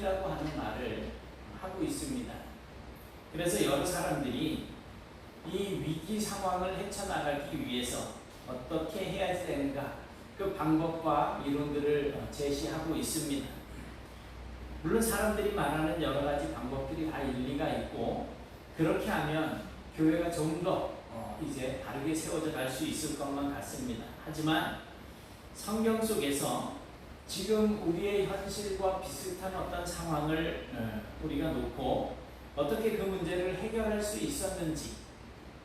피하자고 하는 말을 하고 있습니다. 그래서 여러 사람들이 이 위기 상황을 헤쳐나가기 위해서 어떻게 해야 되는가 그 방법과 이론들을 제시하고 있습니다. 물론 사람들이 말하는 여러 가지 방법들이 다 일리가 있고 그렇게 하면 교회가 좀 더 이제 바르게 세워져 갈 수 있을 것만 같습니다. 하지만 성경 속에서 지금 우리의 현실과 비슷한 어떤 상황을 우리가 놓고 어떻게 그 문제를 해결할 수 있었는지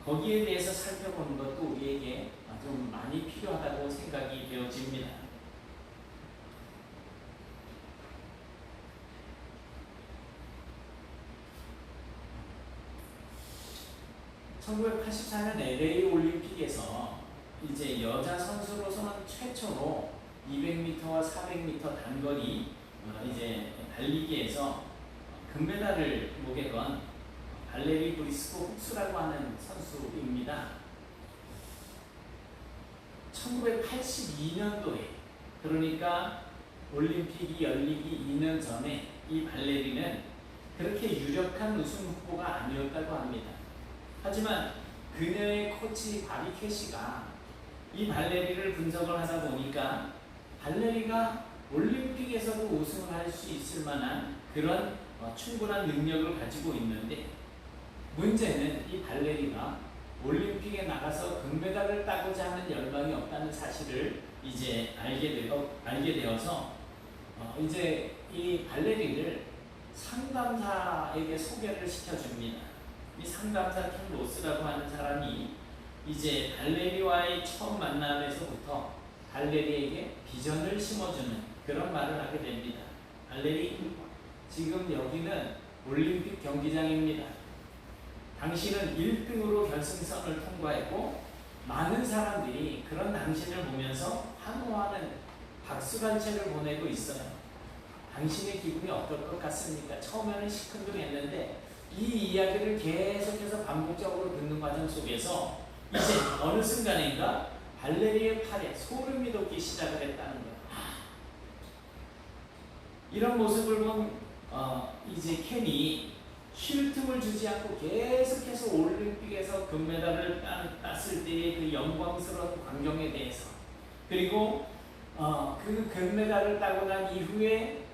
거기에 대해서 살펴보는 것도 우리에게 좀 많이 필요하다고 생각이 되어집니다. (1984년) LA 올림픽에서 이제 여자 선수로서는 최초로 200m와 400m 단거리 이제 달리기에서 금메달을 목에 건 발레리 브리스코 훅스라고 하는 선수입니다. 1982년도에 그러니까 올림픽이 열리기 2년 전에 이 발레리는 그렇게 유력한 우승 후보가 아니었다고 합니다. 하지만 그녀의 코치 바비 캐시가 이 발레리를 분석을 하다 보니까 발레리가 올림픽에서도 우승을 할 수 있을 만한 그런 충분한 능력을 가지고 있는데 문제는 이 발레리가 올림픽에 나가서 금메달을 따고자 하는 열망이 없다는 사실을 이제 알게 되어서 이제 이 발레리를 상담사에게 소개를 시켜줍니다. 이 상담사 켄 로스라고 하는 사람이 이제 발레리와의 처음 만남에서부터 발레리에게 비전을 심어주는 그런 말을 하게 됩니다. 발레리, 지금 여기는 올림픽 경기장입니다. 당신은 1등으로 결승선을 통과했고 많은 사람들이 그런 당신을 보면서 환호하는 박수갈채를 보내고 있어요. 당신의 기분이 어떨 것 같습니까? 처음에는 시큰둥했는데 이 이야기를 계속해서 반복적으로 듣는 과정 속에서 이제 어느 순간인가 발레리의 팔에 소름이 돋기 시작을 했다는 거예요. 이런 모습을 본 이제 켄이 쉴 틈을 주지 않고 계속해서 올림픽에서 금메달을 땄을 때의 그 영광스러운 광경에 대해서 그리고 그 금메달을 따고 난 이후에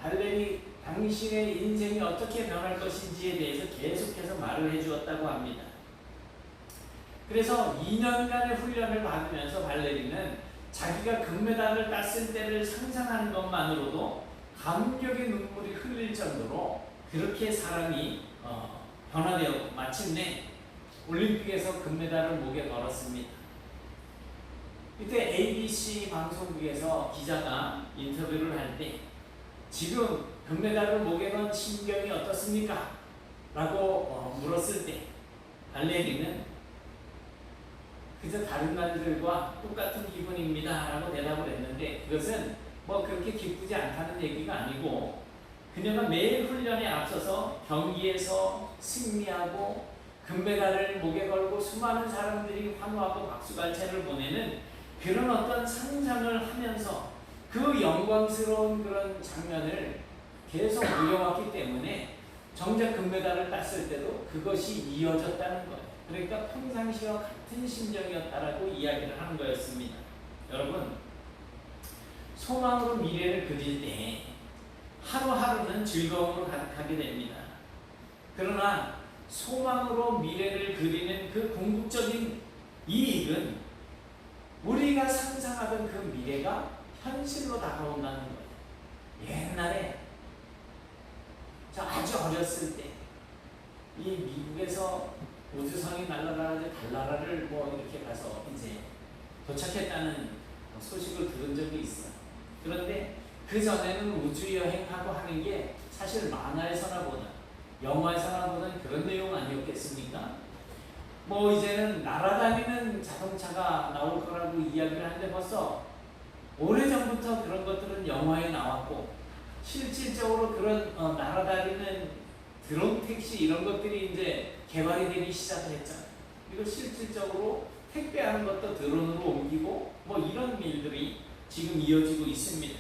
발레리 당신의 인생이 어떻게 변할 것인지에 대해서 계속해서 말을 해주었다고 합니다. 그래서 2년간의 훈련을 받으면서 발레리는 자기가 금메달을 땄을 때를 상상하는 것만으로도 감격의 눈물이 흘릴 정도로 그렇게 사람이 변화되어 마침내 올림픽에서 금메달을 목에 걸었습니다. 이때 ABC 방송국에서 기자가 인터뷰를 할 때 지금 금메달을 목에 건 심경이 어떻습니까? 라고 물었을 때 발레리는 그저 다른 날들과 똑같은 기분입니다 라고 대답을 했는데 그것은 뭐 그렇게 기쁘지 않다는 얘기가 아니고 그녀가 매일 훈련에 앞서서 경기에서 승리하고 금메달을 목에 걸고 수많은 사람들이 환호하고 박수갈채를 보내는 그런 어떤 상상을 하면서 그 영광스러운 그런 장면을 계속 보여왔기 때문에 정작 금메달을 땄을 때도 그것이 이어졌다는 거예요. 그러니까 평상시와 같은 심정이었다라고 이야기를 하는 거였습니다. 여러분, 소망으로 미래를 그릴 때 하루하루는 즐거움으로 가득하게 됩니다. 그러나 소망으로 미래를 그리는 그 궁극적인 이익은 우리가 상상하던 그 미래가 현실로 다가온다는 거예요. 옛날에 저 아주 어렸을 때 이 미국에서 우주선이 날아가는 달나라를 뭐 이렇게 가서 이제 도착했다는 소식을 들은 적이 있어요. 그런데 그 전에는 우주 여행하고 하는 게 사실 만화에서나 보다 영화에서나 보던 그런 내용 아니었겠습니까? 뭐 이제는 날아다니는 자동차가 나올 거라고 이야기를 하는데 벌써 오래전부터 그런 것들은 영화에 나왔고 실질적으로 그런 날아다니는 드론 택시 이런 것들이 이제 개발이 되기 시작을 했잖아요. 그리고 실질적으로 택배하는 것도 드론으로 옮기고 뭐 이런 일들이 지금 이어지고 있습니다.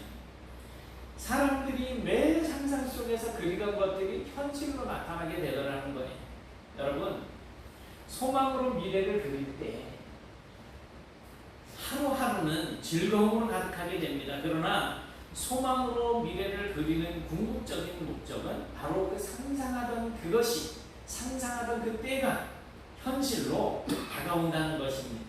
사람들이 매일 상상 속에서 그리던 것들이 현실로 나타나게 되더라는 거예요. 여러분, 소망으로 미래를 그릴 때 하루하루는 즐거움으로 가득하게 됩니다. 그러나 소망으로 미래를 그리는 궁극적인 목적은 바로 그 상상하던 그 때가 현실로 다가온다는 것입니다.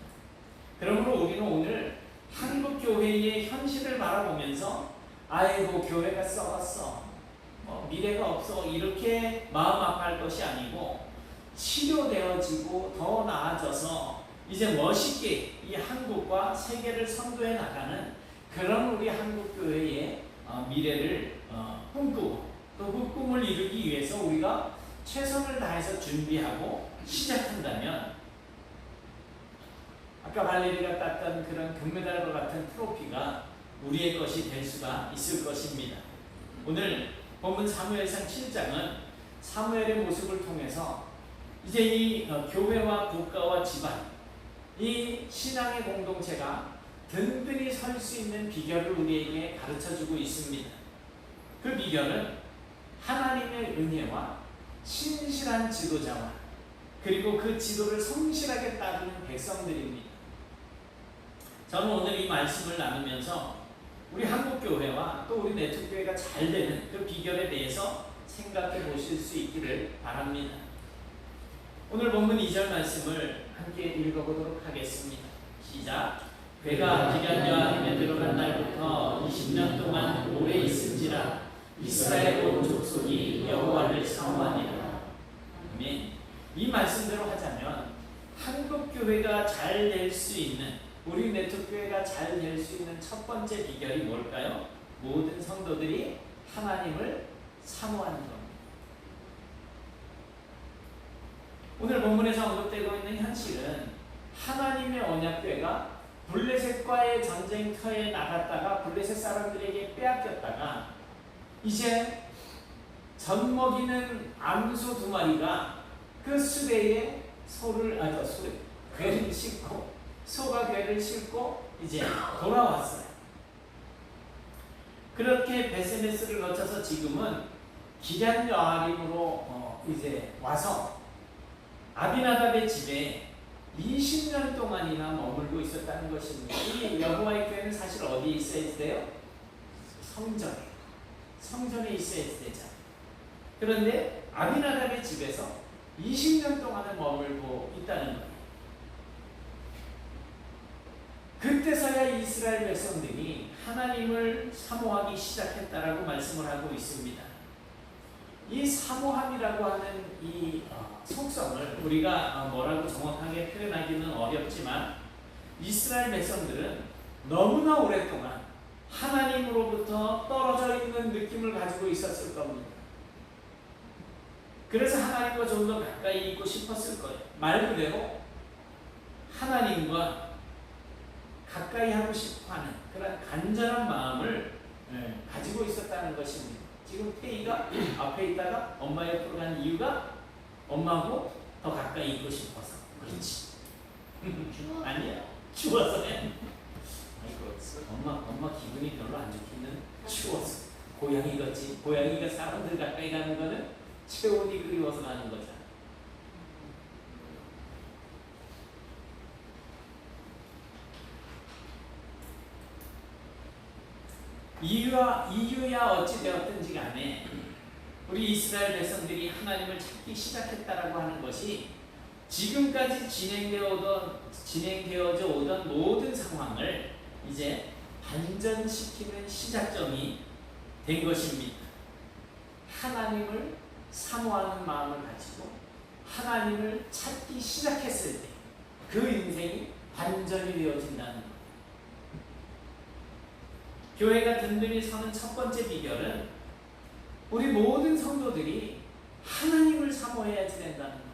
그러므로 우리는 오늘 한국 교회의 현실을 바라보면서 아이고 교회가 썩었어, 미래가 없어, 이렇게 마음 아파할 것이 아니고 치료되어지고 더 나아져서 이제 멋있게 이 한국과 세계를 선도해 나가는 그런 우리 한국 교회의 미래를 꿈꾸고 또 그 꿈을 이루기 위해서 우리가 최선을 다해서 준비하고 시작한다면 아까 발레리가 땄던 그런 금메달과 같은 트로피가 우리의 것이 될 수가 있을 것입니다. 오늘 본문 사무엘상 7장은 사무엘의 모습을 통해서 이제 이 교회와 국가와 집안, 이 신앙의 공동체가 든든히 설 수 있는 비결을 우리에게 가르쳐주고 있습니다. 그 비결은 하나님의 은혜와 신실한 지도자와 그리고 그 지도를 성실하게 따르는 백성들입니다. 저는 오늘 이 말씀을 나누면서 우리 한국교회와 또 우리 네트교회가 잘 되는 그 비결에 대해서 생각해 보실 수 있기를 바랍니다. 오늘 본문 2절 말씀을 함께 읽어보도록 하겠습니다. 시작. 그가 기럇여호림에 들어간 날부터 20년 동안 오래 있은지라 이스라엘 온 족속이 여호와를 사모하니라. 아멘. 이 말씀대로 하자면 한국교회가 잘 될 수 있는, 우리 네트교회가 잘 될 수 있는 첫 번째 비결이 뭘까요? 모든 성도들이 하나님을 사모하는 겁니다. 오늘 본문에서 언급되고 있는 현실은 하나님의 언약궤가 블레셋과의 전쟁터에 나갔다가 블레셋 사람들에게 빼앗겼다가 이제 젖먹이는 암소 2마리가 그 수레에 궤를 싣고 소가 궤를 싣고 이제 돌아왔어요. 그렇게 베세메스를 거쳐서 지금은 기럇여호림으로 이제 와서 아비나답의 집에 20년 동안이나 머물고 있었다는 것입니다. 이 여호와의 교회는 사실 어디에 있어야 돼요? 성전에 있어야 되잖아요. 그런데 아비나답의 집에서 20년 동안을 머물고 있다는 거예요. 그때서야 이스라엘 백성들이 하나님을 사모하기 시작했다라고 말씀을 하고 있습니다. 이 사모함이라고 하는 이 속성을 우리가 뭐라고 정확하게 표현하기는 어렵지만 이스라엘 백성들은 너무나 오랫동안 하나님으로부터 떨어져 있는 느낌을 가지고 있었을 겁니다. 그래서 하나님과 좀 더 가까이 있고 싶었을 거예요. 말 그대로 하나님과 가까이 하고 싶어하는 그런 간절한 마음을 가지고 있었다는 것입니다. 지금 태희가 앞에 있다가 엄마 옆으로 간 이유가 엄마하고 더 가까이 있고 싶어서 그렇지. 아니야, 추워서요. 아이고, 엄마 기분이 별로 안 좋기는 추워서. 고양이가 사람들 가까이 가는 거는 체온이 그리워서 가는 거잖아. 이유야 어찌 되었든지 간에 우리 이스라엘 백성들이 하나님을 찾기 시작했다라고 하는 것이 지금까지 진행되어져 오던 모든 상황을 이제 반전시키는 시작점이 된 것입니다. 하나님을 사모하는 마음을 가지고 하나님을 찾기 시작했을 때 그 인생이 반전이 되어진다는 것. 교회가 든든히 서는 첫 번째 비결은 우리 모든 성도들이 하나님을 사모해야지 된다는 거예요.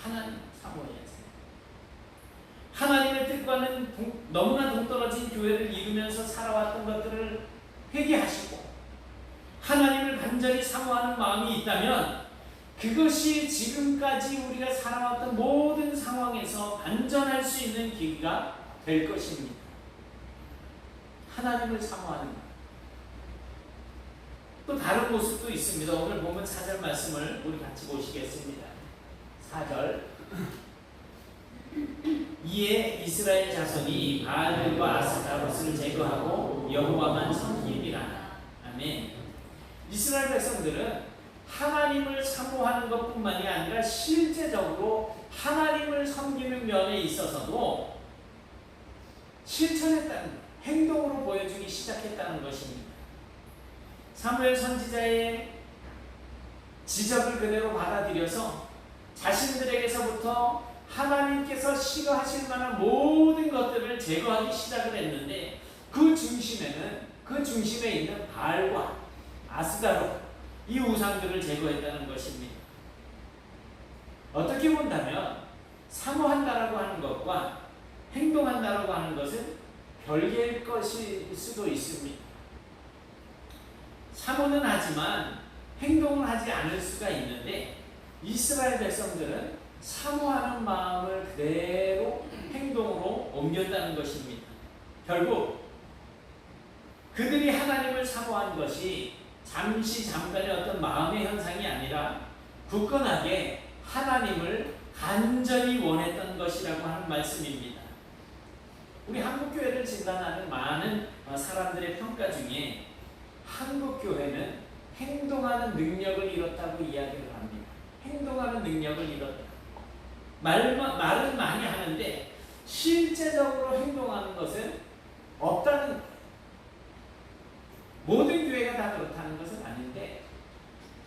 하나님 사모해야지. 하나님의 뜻과는 너무나 동떨어진 교회를 이루면서 살아왔던 것들을 회개하시고 하나님을 간절히 사모하는 마음이 있다면 그것이 지금까지 우리가 살아왔던 모든 상황에서 반전할 수 있는 계기가 될 것입니다. 하나님을 사모하는 것. 또 다른 모습도 있습니다. 오늘 보면 4절 말씀을 우리 같이 보시겠습니다. 4절. 이에 이스라엘 자손이 바알들과 아스타롯을 제거하고 여호와만 섬기리라. 아멘. 이스라엘 백성들은 하나님을 사모하는 것뿐만이 아니라 실제적으로 하나님을 섬기는 면에 있어서도 실천했다는, 행동으로 보여주기 시작했다는 것입니다. 사무엘 선지자의 지적을 그대로 받아들여서 자신들에게서부터 하나님께서 싫어하실 만한 모든 것들을 제거하기 시작을 했는데, 그 중심에 있는 바알과 아스다롯, 이 우상들을 제거했다는 것입니다. 어떻게 본다면 사모한다라고 하는 것과 행동한다라고 하는 것은 별개일 것일 수도 있습니다. 사모는 하지만 행동을 하지 않을 수가 있는데, 이스라엘 백성들은 사모하는 마음을 그대로 행동으로 옮겼다는 것입니다. 결국 그들이 하나님을 사모한 것이 잠깐의 어떤 마음의 현상이 아니라 굳건하게 하나님을 간절히 원했던 것이라고 하는 말씀입니다. 우리 한국교회를 진단하는 많은 사람들의 평가 중에 한국교회는 행동하는 능력을 잃었다고 이야기를 합니다. 행동하는 능력을 잃었다. 말은 많이 하는데 실제적으로 행동하는 것은 없다는 거예요. 모든 교회가 다 그렇다는 것은 아닌데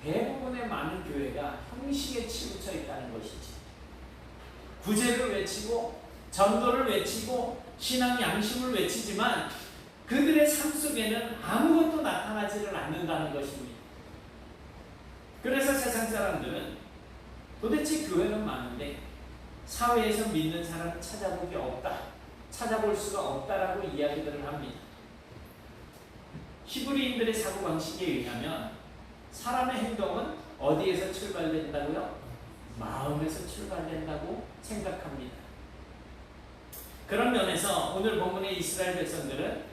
대부분의 많은 교회가 형식에 치우쳐 있다는 것이지. 구제를 외치고 전도를 외치고 신앙 양심을 외치지만 그들의 삶 속에는 아무것도 나타나지를 않는다는 것입니다. 그래서 세상 사람들은 도대체 교회는 많은데 사회에서 믿는 사람을 찾아볼 수가 없다라고 이야기들을 합니다. 히브리인들의 사고방식에 의하면 사람의 행동은 어디에서 출발된다고요? 마음에서 출발된다고 생각합니다. 그런 면에서 오늘 본문의 이스라엘 백성들은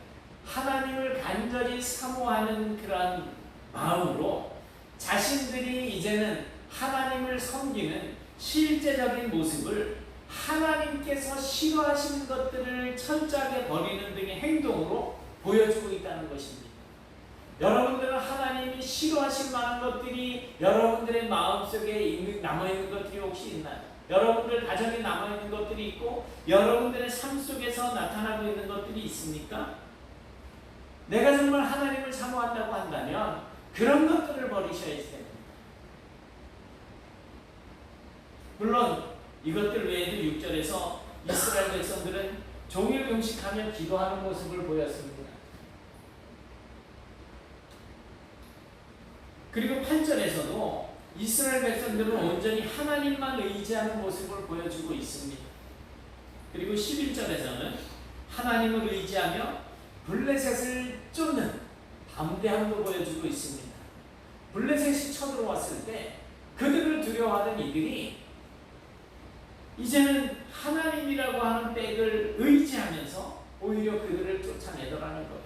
하나님을 간절히 사모하는 그러한 마음으로 자신들이 이제는 하나님을 섬기는 실제적인 모습을 하나님께서 싫어하시는 것들을 철저하게 버리는 등의 행동으로 보여주고 있다는 것입니다. 여러분들은 하나님이 싫어하실 만한 것들이 여러분들의 마음속에 남아있는 것들이 혹시 있나요? 여러분들 가정에 남아있는 것들이 있고 여러분들의 삶 속에서 나타나고 있는 것들이 있습니까? 내가 정말 하나님을 사모한다고 한다면 그런 것들을 버리셔야 됩니다. 물론 이것들 외에도 6절에서 이스라엘 백성들은 종일 금식하며 기도하는 모습을 보였습니다. 그리고 8절에서도 이스라엘 백성들은 온전히 하나님만 의지하는 모습을 보여주고 있습니다. 그리고 11절에서는 하나님을 의지하며 블레셋을 쫓는 담대함도 보여주고 있습니다. 블레셋이 쳐들어왔을 때 그들을 두려워하던 이들이 이제는 하나님이라고 하는 백을 의지하면서 오히려 그들을 쫓아내더라는 거예요.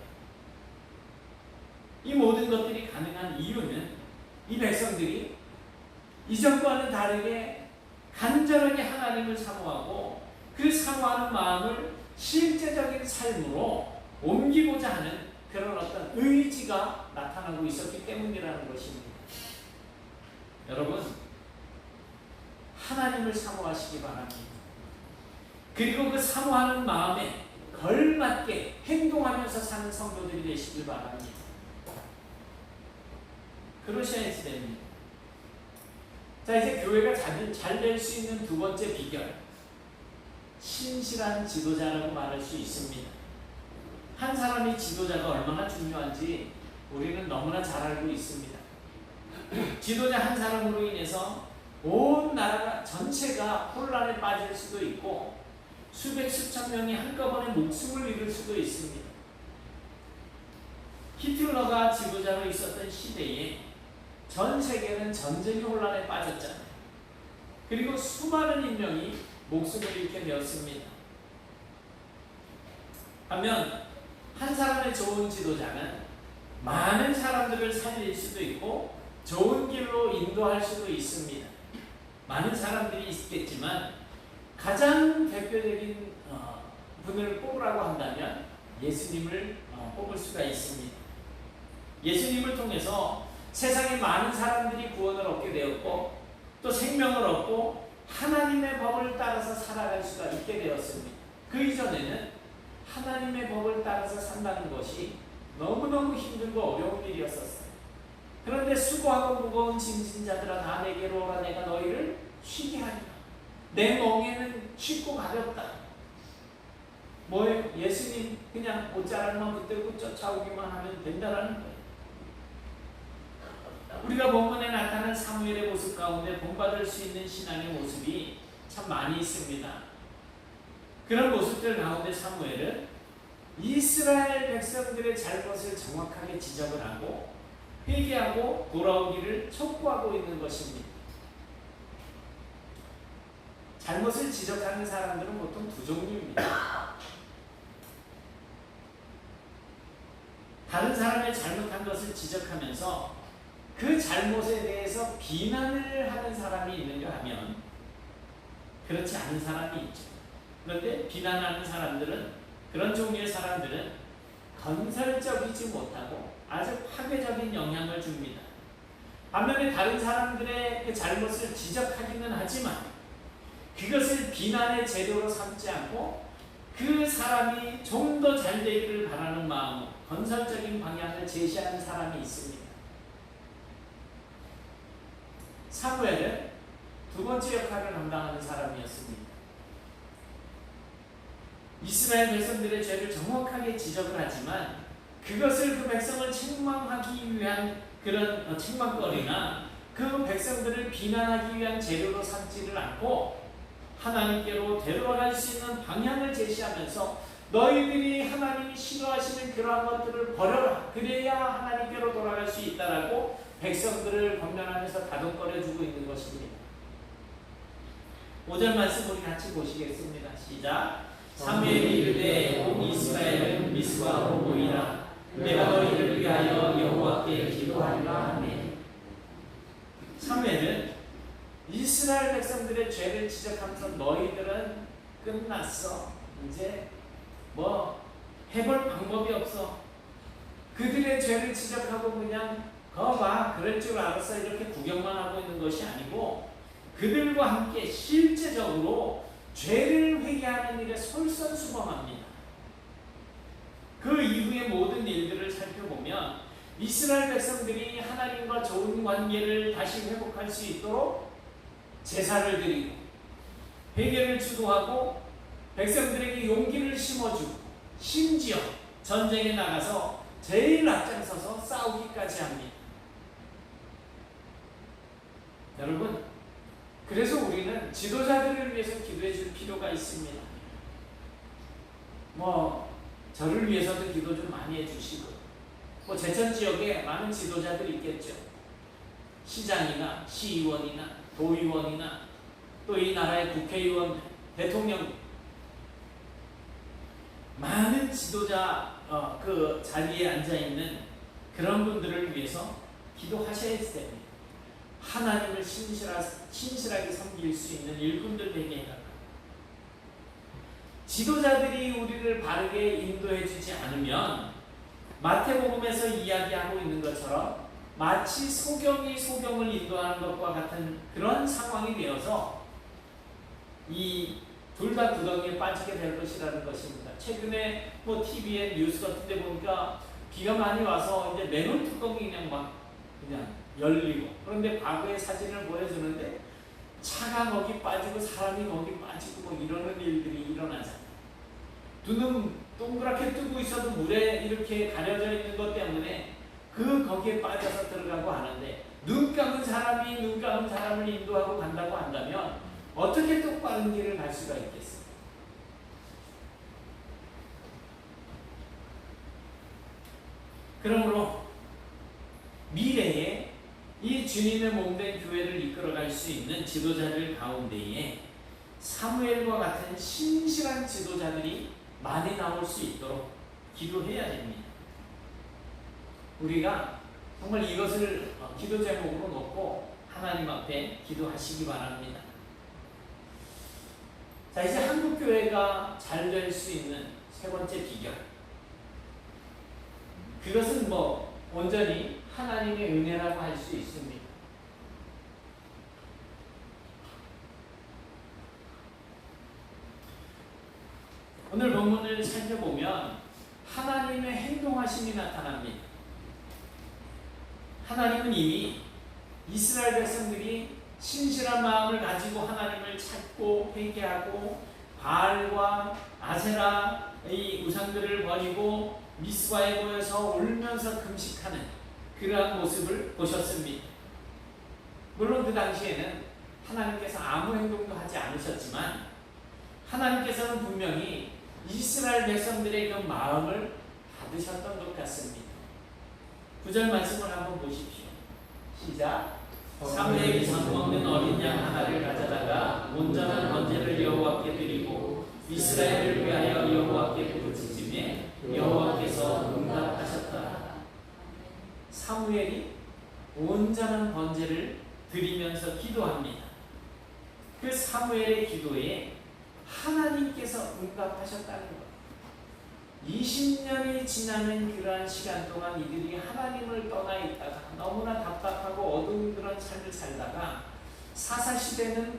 이 모든 것들이 가능한 이유는 이 백성들이 이전과는 다르게 간절하게 하나님을 사모하고 그 사모하는 마음을 실제적인 삶으로 옮기고자 하는 그런 어떤 의지가 나타나고 있었기 때문이라는 것입니다. 여러분, 하나님을 사모하시기 바랍니다. 그리고 그 사모하는 마음에 걸맞게 행동하면서 사는 성도들이 되시길 바랍니다. 그러셔야지 됩니다. 자, 이제 교회가 잘 될 수 있는 두 번째 비결, 신실한 지도자라고 말할 수 있습니다. 한 사람의 지도자가 얼마나 중요한지 우리는 너무나 잘 알고 있습니다. 지도자 한 사람으로 인해서 온 나라 전체가 혼란에 빠질 수도 있고 수백 수천 명이 한꺼번에 목숨을 잃을 수도 있습니다. 히틀러가 지도자로 있었던 시대에 전 세계는 전쟁의 혼란에 빠졌잖아요. 그리고 수많은 인명이 목숨을 잃게 되었습니다. 반면 한 사람의 좋은 지도자는 많은 사람들을 살릴 수도 있고 좋은 길로 인도할 수도 있습니다. 많은 사람들이 있겠지만 가장 대표적인 분을 뽑으라고 한다면 예수님을 뽑을 수가 있습니다. 예수님을 통해서 세상에 많은 사람들이 구원을 얻게 되었고 또 생명을 얻고 하나님의 법을 따라서 살아갈 수가 있게 되었습니다. 그 이전에는 하나님의 법을 따라서 산다는 것이 너무너무 힘들고 어려운 일이었었어요. 그런데 수고하고 무거운 짐진 자들아 다 내게로 오라 내가 너희를 쉬게 하리라. 내 멍에는 쉽고 가볍다. 뭐예요? 예수님 그냥 옷자락만 붙들고 쫓아오기만 하면 된다라는 거예요. 우리가 본문에 나타난 사무엘의 모습 가운데 본받을 수 있는 신앙의 모습이 참 많이 있습니다. 그런 모습들 가운데 사무엘은 이스라엘 백성들의 잘못을 정확하게 지적을 하고 회개하고 돌아오기를 촉구하고 있는 것입니다. 잘못을 지적하는 사람들은 보통 두 종류입니다. 다른 사람의 잘못한 것을 지적하면서 그 잘못에 대해서 비난을 하는 사람이 있는가 하면 그렇지 않은 사람이 있죠. 그런데 비난하는 사람들은, 그런 종류의 사람들은 건설적이지 못하고 아주 파괴적인 영향을 줍니다. 반면에 다른 사람들의 그 잘못을 지적하기는 하지만 그것을 비난의 재료로 삼지 않고 그 사람이 좀 더 잘 되기를 바라는 마음으로 건설적인 방향을 제시하는 사람이 있습니다. 사무엘은 두 번째 역할을 감당하는 사람이었습니다. 이스라엘 백성들의 죄를 정확하게 지적을 하지만 그것을 그 백성을 책망하기 위한 그런 책망거리나 그 백성들을 비난하기 위한 재료로 삼지를 않고 하나님께로 데려갈 수 있는 방향을 제시하면서 너희들이 하나님이 싫어하시는 그러한 것들을 버려라. 그래야 하나님께로 돌아갈 수 있다라고 백성들을 권면하면서 다독거려주고 있는 것입니다. 5절 말씀 우리 같이 보시겠습니다. 시작. 사무엘이 이르되 온 이스라엘은 미스바로 모이라. 내가 너희를 위하여 여호와께 기도하리라 하네. 사무엘은 이스라엘 백성들의 죄를 지적하면서 너희들은 끝났어. 이제 뭐 해볼 방법이 없어. 그들의 죄를 지적하고 그냥 거봐 그럴 줄 알았어 이렇게 구경만 하고 있는 것이 아니고 그들과 함께 실제적으로 죄를 회개하는 일에 솔선수범합니다. 그 이후의 모든 일들을 살펴보면 이스라엘 백성들이 하나님과 좋은 관계를 다시 회복할 수 있도록 제사를 드리고 회개를 주도하고 백성들에게 용기를 심어주고 심지어 전쟁에 나가서 제일 앞장서서 싸우기까지 합니다. 여러분, 그래서 우리는 지도자들을 위해서 기도해 줄 필요가 있습니다. 저를 위해서도 기도 좀 많이 해주시고 제천 지역에 많은 지도자들이 있겠죠. 시장이나 시의원이나 도의원이나 또 이 나라의 국회의원, 대통령 많은 지도자 그 자리에 앉아있는 그런 분들을 위해서 기도하셔야 됩니다. 하나님을 신실하게 섬길 수 있는 일꾼들 되게 해달라. 지도자들이 우리를 바르게 인도해 주지 않으면 마태복음에서 이야기하고 있는 것처럼 마치 소경이 소경을 인도하는 것과 같은 그런 상황이 되어서 이 둘 다 구덩이에 빠지게 될 것이라는 것입니다. 최근에 TV에 뉴스 같은 데 보니까 비가 많이 와서 이제 맨홀 뚜껑이 그냥 열리고, 그런데 과거의 사진을 보여주는데 차가 거기 빠지고 사람이 거기 빠지고 이러는 일들이 일어나잖아요. 눈은 동그랗게 뜨고 있어도 물에 이렇게 가려져 있는 것 때문에 거기에 빠져서 들어가고 하는데 눈 감은 사람이 눈 감은 사람을 인도하고 간다고 한다면 어떻게 똑바른 길을 갈 수가 있겠어요? 그러므로 미래에 이 주님의 몸된 교회를 이끌어갈 수 있는 지도자들 가운데에 사무엘과 같은 신실한 지도자들이 많이 나올 수 있도록 기도해야 됩니다. 우리가 정말 이것을 기도 제목으로 놓고 하나님 앞에 기도하시기 바랍니다. 자, 이제 한국교회가 잘 될 수 있는 세 번째 비결. 그것은 온전히 하나님의 은혜라고 할 수 있습니다. 오늘 본문을 살펴보면 하나님의 행동하심이 나타납니다. 하나님은 이미 이스라엘 백성들이 신실한 마음을 가지고 하나님을 찾고 회개하고 바알과 아세라의 우상들을 버리고 미스바에 모여서 울면서 금식하는 그러한 모습을 보셨습니다. 물론 그 당시에는 하나님께서 아무 행동도 하지 않으셨지만 하나님께서는 분명히 이스라엘 백성들의 그 마음을 받으셨던 것 같습니다. 9절 말씀을 한번 보십시오. 시작. 사무엘이 상먹는 어린 양 하나를 가져다가 온전한 번제를 여호와께 드리고 이스라엘을 위하여 여호와께 부르짖음에 여호와께서 응답하셨더라. 사무엘이 온전한 번제를 드리면서 기도합니다. 그 사무엘의 기도에 하나님께서 응답하셨다는 것. 20년이 지나는 그러한 시간 동안 이들이 하나님을 떠나 있다가 너무나 답답하고 어두운 그런 삶을 살다가 사사시대는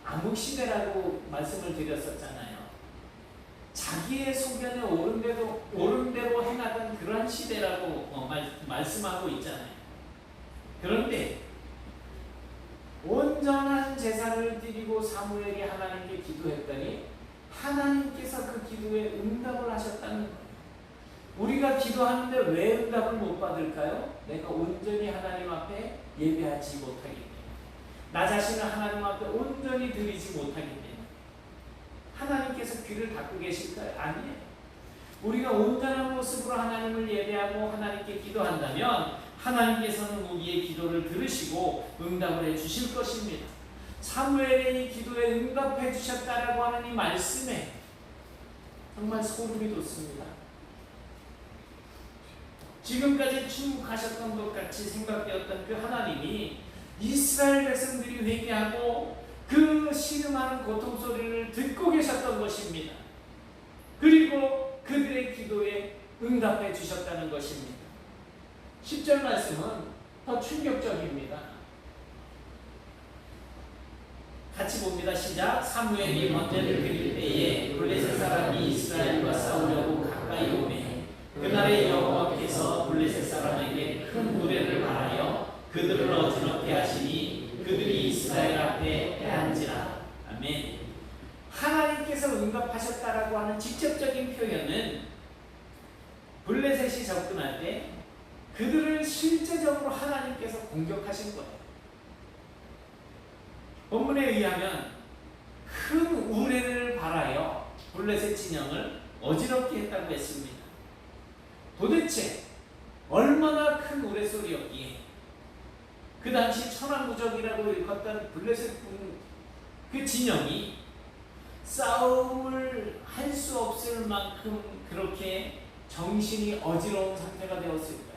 암흑시대라고 말씀을 드렸었잖아요. 자기의 소견에 옳은 대로 행하던 그러한 시대라고 말씀하고 있잖아요. 그런데 온전한 제사를 드리고 사무엘이 하나님께 기도했더니 하나님께서 그 기도에 응답을 하셨다는 거예요. 우리가 기도하는데 왜 응답을 못 받을까요? 내가 온전히 하나님 앞에 예배하지 못하기 때문에, 나 자신을 하나님 앞에 온전히 드리지 못하기 때문에. 하나님께서 귀를 닫고 계실까요? 아니에요. 우리가 온전한 모습으로 하나님을 예배하고 하나님께 기도한다면 하나님께서는 우리의 기도를 들으시고 응답을 해주실 것입니다. 사무엘의 이 기도에 응답해 주셨다라고 하는 이 말씀에 정말 소름이 돋습니다. 지금까지 쭉 가셨던 것 같이 생각되었던 그 하나님이 이스라엘 백성들이 회개하고 그 신음하는 고통 소리를 듣고 계셨던 것입니다. 그리고 그들의 기도에 응답해 주셨다는 것입니다. 10절 말씀은 더 충격적입니다. 같이 봅니다. 시작. 사무엘이 번제를 드릴 때에 블레셋 사람이 이스라엘과 싸우려고 가까이 오매 그날에 여호와께서 블레셋 사람에게 큰 노래를 바라여 그들을 어지럽게 하시니 그들이 이스라엘 앞에 패한지라. 아멘. 하나님께서 응답하셨다라고 하는 직접적인 표현은 블레셋이 접근할 때 그들을 실제적으로 하나님께서 공격하신 거예요. 본문에 의하면 큰 우레를 발하여 블레셋 진영을 어지럽게 했다고 했습니다. 도대체 얼마나 큰 우레소리였기에 그 당시 천하무적이라고 일컫던 블레셋 그 진영이 싸움을 할 수 없을 만큼 그렇게 정신이 어지러운 상태가 되었을까요?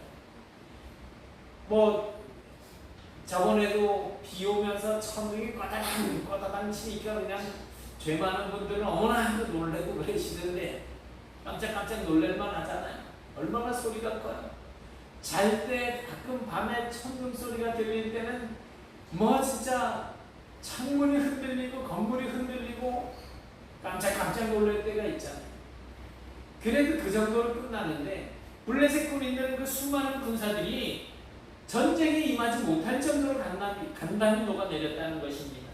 저번에도 비 오면서 천둥이 꽈다당 치니까 그냥 죄 많은 분들은 어머나 놀래고 그러시는데 깜짝 놀랄만 하잖아요. 얼마나 소리가 커요. 잘 때 가끔 밤에 천둥 소리가 들릴 때는 진짜 창문이 흔들리고 건물이 흔들리고 깜짝 놀랄 때가 있잖아요. 그래도 그 정도로 끝나는데 블레셋 군에 있는 그 수많은 군사들이 전쟁에 임하지 못할 정도로 간단히 녹아내렸다는 것입니다.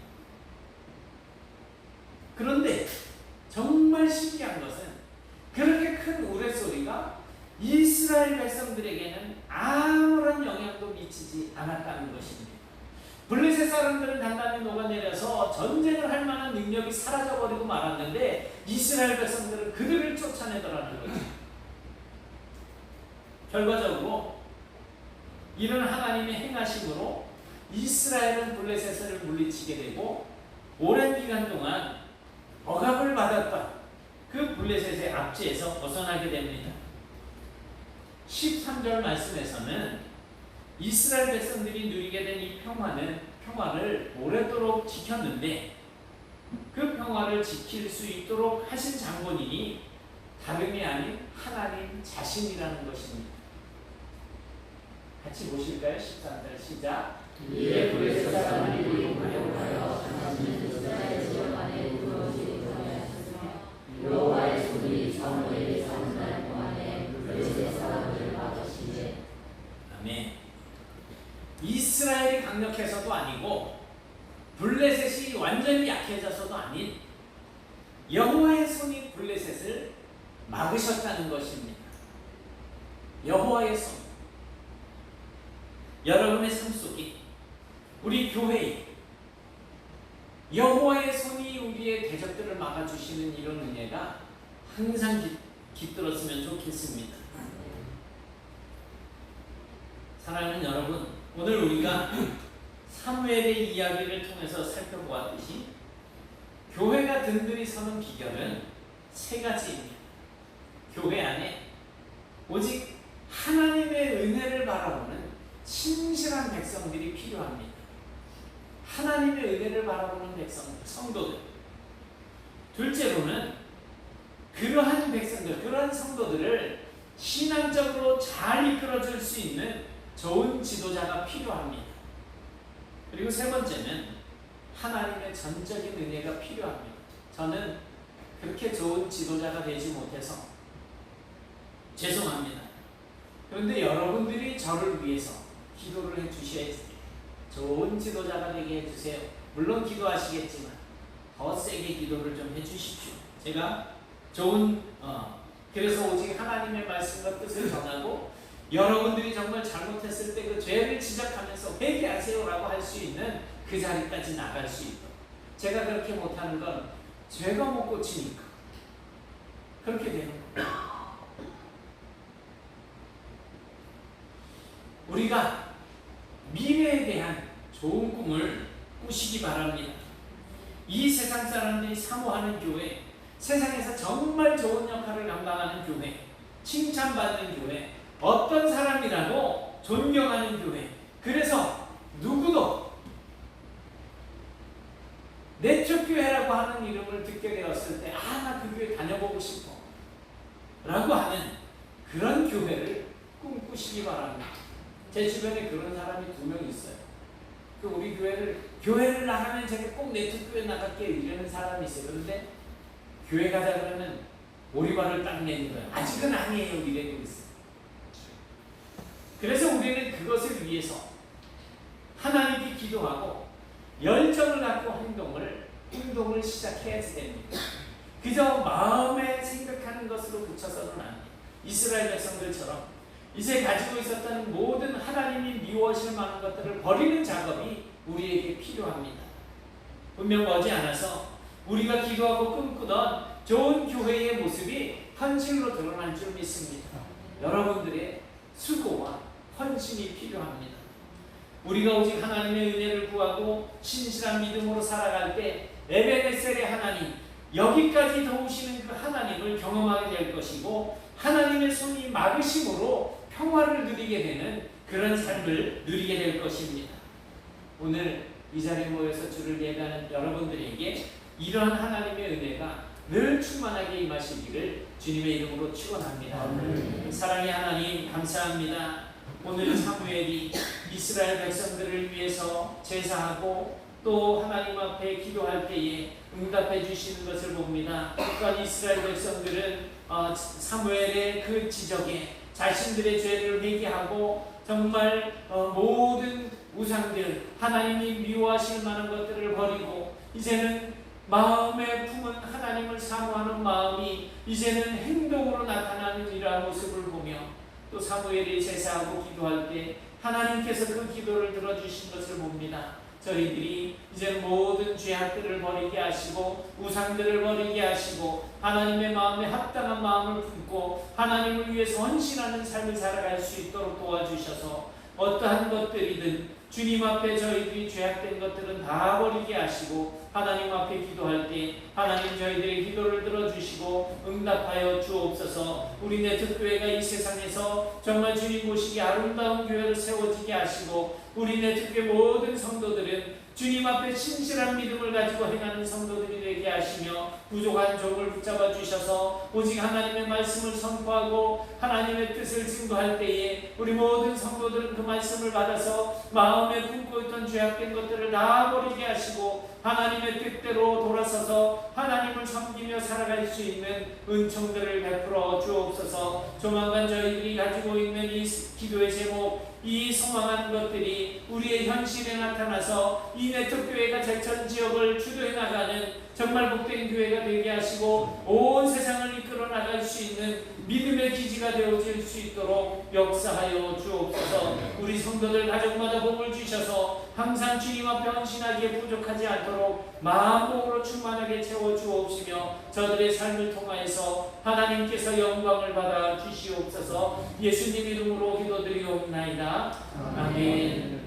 그런데 정말 신기한 것은 그렇게 큰 우레소리가 이스라엘 백성들에게는 아무런 영향도 미치지 않았다는 것입니다. 블레셋 사람들은 단단히 녹아내려서 전쟁을 할 만한 능력이 사라져버리고 말았는데 이스라엘 백성들은 그들을 쫓아내더라는 거죠. 결과적으로 이런 하나님의 행하심으로 이스라엘은 블레셋을 물리치게 되고 오랜 기간 동안 억압을 받았던 그 블레셋의 압제에서 벗어나게 됩니다. 13절 말씀에서는 이스라엘 백성들이 누리게 된 이 평화를 오랫도록 지켰는데 그 평화를 지킬 수 있도록 하신 장본인이 다름이 아닌 하나님 자신이라는 것입니다. 같이 보실까요? 13절 시작. 이에 블레셋 사람들이 공격하여 하나님의 이스라엘 지역 안에 두어지게 하였으며 여호와의 손이 사무엘이 사는 날 동안에 블레셋 사람들을 막으시되. 아멘. 이스라엘이 강력해서도 아니고 블레셋이 완전히 약해져서도 아닌 여호와의 손이 블레셋을 막으셨다는 것입니다. 여호와의 손. 여러분의 삶 속에 우리 교회에 여호와의 손이 우리의 대적들을 막아주시는 이런 은혜가 항상 깃들었으면 좋겠습니다. 사랑하는 여러분, 오늘 우리가 사무엘의 이야기를 통해서 살펴보았듯이 교회가 든든히 서는 비결은 세 가지입니다. 교회 안에 오직 하나님의 은혜를 바라보는 신실한 백성들이 필요합니다. 하나님의 은혜를 바라보는 성도들. 둘째로는 그러한 백성들, 그러한 성도들을 신앙적으로 잘 이끌어줄 수 있는 좋은 지도자가 필요합니다. 그리고 세 번째는 하나님의 전적인 은혜가 필요합니다. 저는 그렇게 좋은 지도자가 되지 못해서 죄송합니다. 그런데 여러분들이 저를 위해서 기도를 해주셔야지. 좋은 지도자가 되게 해주세요. 물론 기도하시겠지만 더 세게 기도를 좀 해주십시오. 제가 그래서 오직 하나님의 말씀과 뜻을 전하고 여러분들이 정말 잘못했을 때 그 죄를 지적하면서 회개하세요라고 할 수 있는 그 자리까지 나갈 수 있도록. 제가 그렇게 못하는 건 죄가 못 고치니까 그렇게 되는 거예요. 우리가 미래에 대한 좋은 꿈을 꾸시기 바랍니다. 이 세상 사람들이 사모하는 교회, 세상에서 정말 좋은 역할을 감당하는 교회, 칭찬받는 교회, 어떤 사람이라도 존경하는 교회. 그래서 누구도 내적교회라고 하는 이름을 듣게 되었을 때 나 그 교회 다녀보고 싶어 라고 하는 그런 교회를 꿈꾸시기 바랍니다. 제 주변에 그런 사람이 2명 있어요. 우리 교회를 나가면 제가 꼭 내적교회 나갈게 이러는 사람이 있어요. 그런데 교회 가자 그러면 오리발을 딱 내는 거예요. 아직은 아니에요 이래도 있어요. 그래서 우리는 그것을 위해서 하나님께 기도하고 열정을 갖고 행동을 시작해야지 됩니다. 그저 마음에 생각하는 것으로 그쳐서는 안 돼요. 이스라엘 백성들처럼 이제 가지고 있었던 모든 하나님이 미워하실 만한 것들을 버리는 작업이 우리에게 필요합니다. 분명 머지않아서 우리가 기도하고 꿈꾸던 좋은 교회의 모습이 현실로 드러날 줄 믿습니다. 여러분들의 수고와 헌신이 필요합니다. 우리가 오직 하나님의 은혜를 구하고 신실한 믿음으로 살아갈 때 에베네셀의 하나님, 여기까지 도우시는 그 하나님을 경험하게 될 것이고 하나님의 손이 막으심으로 평화를 누리게 되는 그런 삶을 누리게 될 것입니다. 오늘 이 자리에 모여서 주를 예배하는 여러분들에게 이러한 하나님의 은혜가 늘 충만하게 임하시기를 주님의 이름으로 축원합니다. 사랑의 하나님 감사합니다. 오늘 사무엘이 이스라엘 백성들을 위해서 제사하고 또 하나님 앞에 기도할 때에 응답해 주시는 것을 봅니다. 또한 이스라엘 백성들은 사무엘의 그 지적에 자신들의 죄를 회개하고 정말 모든 우상들 하나님이 미워하실 만한 것들을 버리고 이제는 마음에 품은 하나님을 사모하는 마음이 이제는 행동으로 나타나는 이러한 모습을 보며 또 사무엘이 제사하고 기도할 때 하나님께서 그 기도를 들어주신 것을 봅니다. 저희들이 이제 모든 죄악들을 버리게 하시고 우상들을 버리게 하시고 하나님의 마음에 합당한 마음을 품고 하나님을 위해서 헌신하는 삶을 살아갈 수 있도록 도와주셔서 어떠한 것들이든 주님 앞에 저희들이 죄악된 것들은 다 버리게 하시고 하나님 앞에 기도할 때 하나님 저희들의 기도를 들어주시고 응답하여 주옵소서. 우리네 특교회가 이 세상에서 정말 주님 보시기에 아름다운 교회로 세워지게 하시고 우리네 특교회 모든 성도들은 주님 앞에 신실한 믿음을 가지고 행하는 성도들이 되게 하시며 부족한 종을 붙잡아 주셔서 오직 하나님의 말씀을 선포하고 하나님의 뜻을 증거할 때에 우리 모든 성도들은 그 말씀을 받아서 마음에 품고 있던 죄악된 것들을 다 버리게 하시고 하나님의 뜻대로 돌아서서 하나님을 섬기며 살아갈 수 있는 은총들을 베풀어 주옵소서. 조만간 저희들이 가지고 있는 이 기도의 제목, 이 소망하는 것들이 우리의 현실에 나타나서 이 네트교회가 제천 지역을 주도해 나가는 정말 복된 교회가 되게 하시고 온 세상을 이끌어 나갈 수 있는 믿음의 기지가 되어질 수 있도록 역사하여 주옵소서. 우리 성도들 가족마다 복을 주셔서 항상 주님 앞에 헌신하기에 부족하지 않도록 마음복으로 충만하게 채워 주옵시며 저들의 삶을 통하여서 하나님께서 영광을 받아 주시옵소서. 예수님 이름으로 기도드리옵나이다. 아멘.